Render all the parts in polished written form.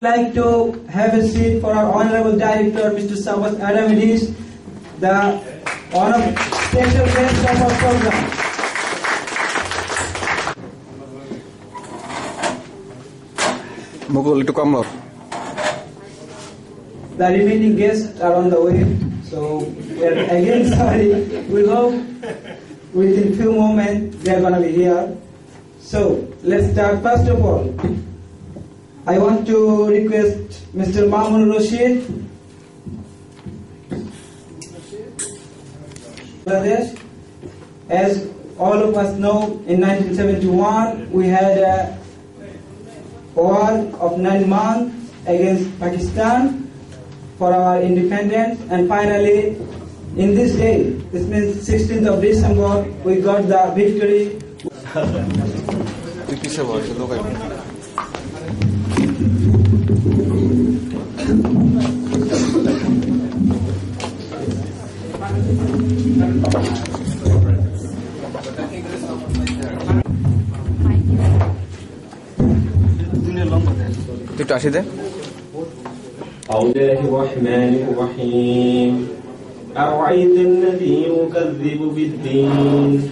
I'd like to have a seat for our Honorable Director, Mr. Sabas Adamidis, the special guest of our program. Mukul, itu come up. The remaining guests are on the way, so we are again sorry. We hope within few moments they are going to be here. So let's start. First of all, I want to request Mr. Mamun Rashid, Bangladesh. As all of us know, in 1971 we had a war of 9 months against Pakistan for our independence, and finally in this day, this means 16th of December, we got the victory. أعوذ بالله الرحمن الرحيم أرأيت الذي يكذب بالدين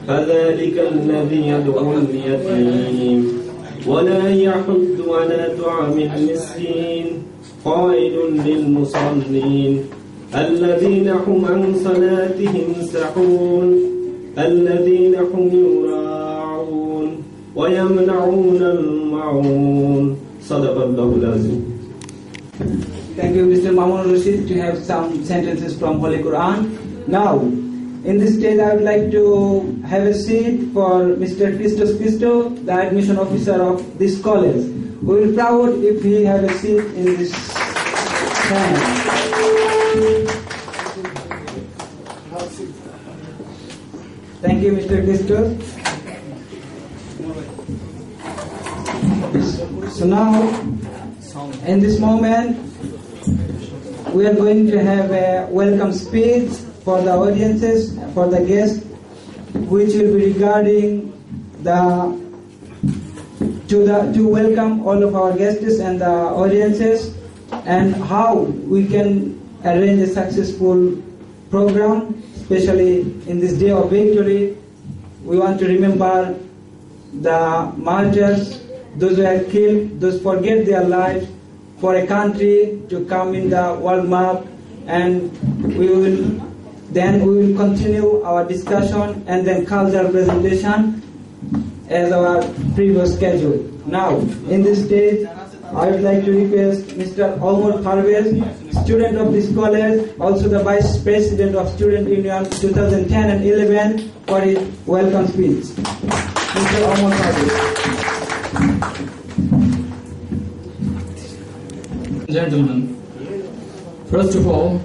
فذلك الذي يدعو اليتيم ولا يحض على طعام المسكين قائل للمصلين الذين هم عن صلاتهم ساهون الذين هم يراعون ويمنعون الماعون صدق الله العظيم. Thank you, Mr. Mamun Rashid, to have some sentences from Holy Quran. Now, in this stage, I would like to have a seat for Mr. Christos Christo, the admission officer of this college. We will be proud if he have a seat in this stand. Thank you, Mr. Christos. So now, in this moment, we are going to have a welcome speech for the audiences, for the guests, which will be regarding to welcome all of our guests and the audiences, and how we can arrange a successful program, especially in this day of victory. We want to remember the martyrs, those who are killed, those who forget their lives for a country to come in the world map, and we will continue our discussion and then cultural presentation as our previous schedule. Now, in this stage, I would like to request Mr. Omar Parvez, student of this college, also the Vice President of Student Union 2010 and 11, for his welcome speech. Mr. Omar Parvez. Gentlemen, first of all,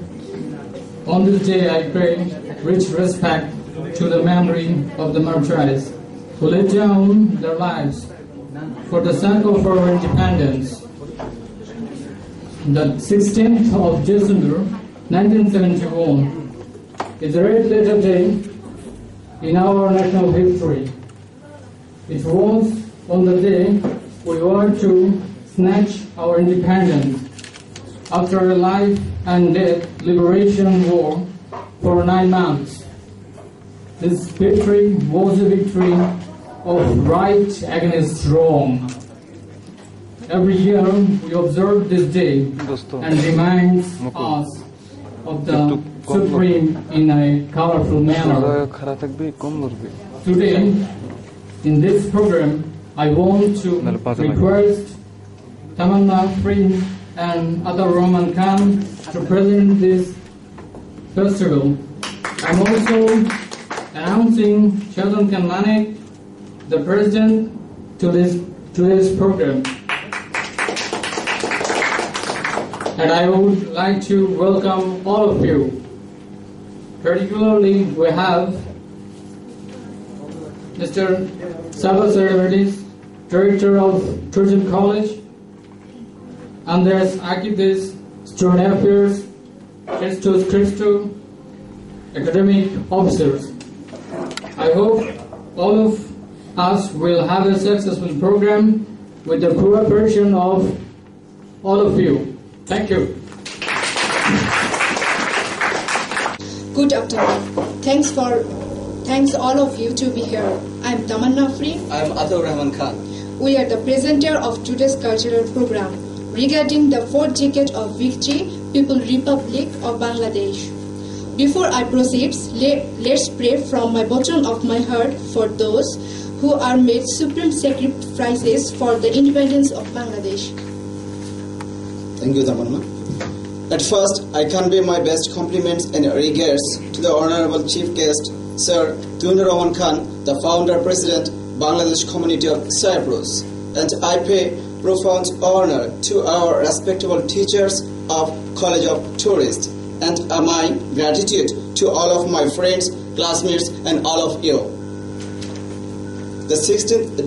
on this day I pay rich respect to the memory of the martyrs who laid down their lives for the sake of our independence. The 16th of December 1971 is a red letter day in our national history. It was on the day we were to snatch our independence after a life and death liberation war for 9 months. This victory was a victory of right against wrong. Every year we observe this day and reminds us of the Supreme in a colorful manner. Today, in this program, I want to request Tamanna Free and other Roman Khan to present this festival. I'm also announcing Sheldon Kanmanik, the president, to this program. And I would like to welcome all of you. Particularly, we have Mr. Sabas Adamidis, Director of COTHM College, Andreas Akides, Student Affairs, Christos Christo, Academic Officers. I hope all of us will have a successful program with the cooperation of all of you. Thank you. Good afternoon. Thanks all of you to be here. I am Tamanna Free. I am Atul Rahman Khan. We are the presenter of today's cultural program regarding the 4th decade of victory, People Republic of Bangladesh. Before I proceed, let's pray from my bottom of my heart for those who are made supreme sacrifices for the independence of Bangladesh. Thank you, Tamanna. At first, I convey my best compliments and regards to the Honorable Chief Guest, Sir Tunur Rahman Khan, the Founder President, Bangladesh Community of Cyprus. And I pay profound honor to our respectable teachers of College of Tourists, and my gratitude to all of my friends, classmates, and all of you. The 16th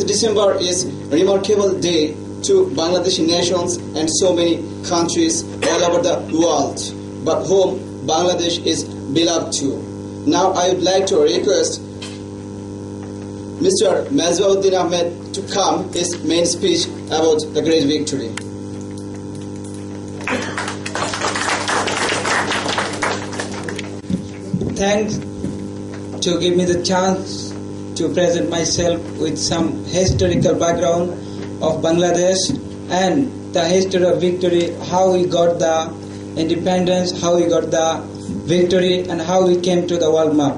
December is a remarkable day to Bangladeshi nations and so many countries all over the world, but whom Bangladesh is beloved to. Now I would like to request Mr. Mazwauddin Ahmed to come his main speech about the great victory. Thanks to give me the chance to present myself with some historical background of Bangladesh and the history of victory, how we got the independence, how we got the victory, and how we came to the world map.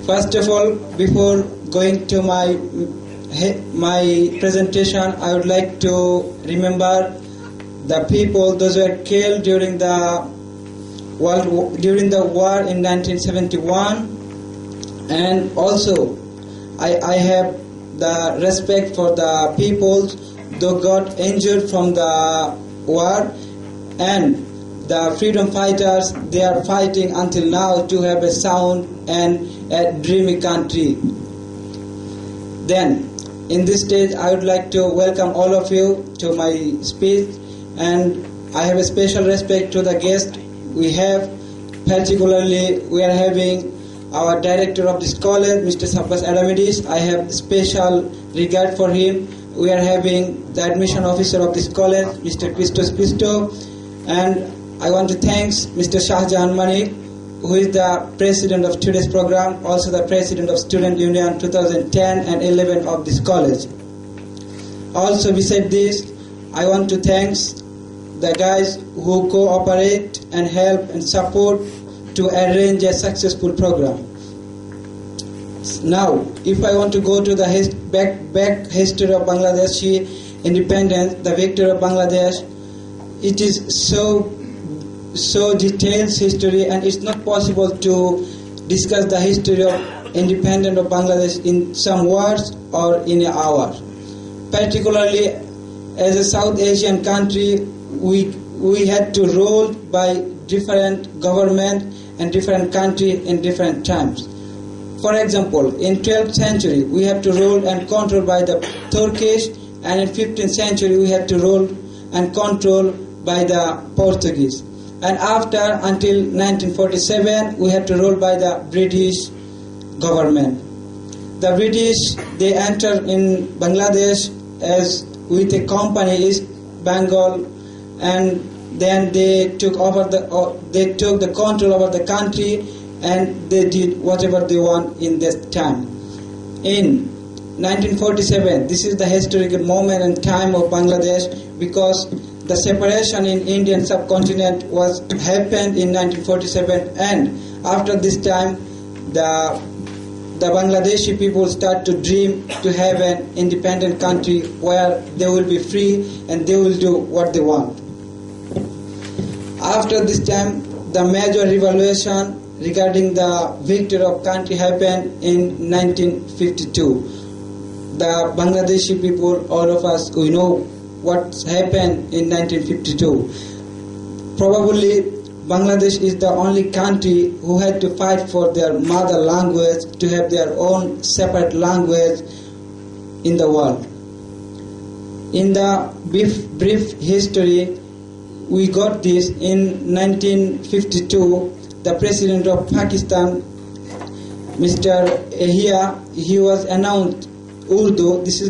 First of all, before going to my presentation, I would like to remember the people, those who were killed during the war in 1971, and also I have the respect for the people who got injured from the war, and the freedom fighters, they are fighting until now to have a sound and a dreamy country. Then, in this stage, I would like to welcome all of you to my speech, and I have a special respect to the guest we have. Particularly, we are having our director of this college, Mr. Sabbas Adamidis. I have special regard for him. We are having the admission officer of this college, Mr. Christos Pisto, and I want to thank Mr. Shahjahan Manik, who is the president of today's program, also the president of Student Union 2010 and 11 of this college. Also, beside this, I want to thank the guys who cooperate and help and support to arrange a successful program. Now, if I want to go to the back history of Bangladeshi independence, the victory of Bangladesh, it is so detailed history, and it's not possible to discuss the history of independence of Bangladesh in some words or in an hour. Particularly, as a South Asian country, we had to rule by different government and different country in different times. For example, in 12th century, we had to rule and control by the Turkish, and in 15th century, we had to rule and control by the Portuguese. And after, until 1947, we had to rule by the British government. The British, they entered in Bangladesh as with a company, East Bengal, and then they took the control over the country, and they did whatever they want in that time. In 1947, this is the historical moment and time of Bangladesh, because the separation in Indian subcontinent happened in 1947, and after this time, the Bangladeshi people start to dream to have an independent country where they will be free and they will do what they want. After this time, the major revolution regarding the victory of country happened in 1952. The Bangladeshi people, all of us, we know what happened in 1952. Probably Bangladesh is the only country who had to fight for their mother language, to have their own separate language in the world. In the brief history, we got this in 1952. The president of Pakistan, Mr. Yahya, he was announced Urdu. This is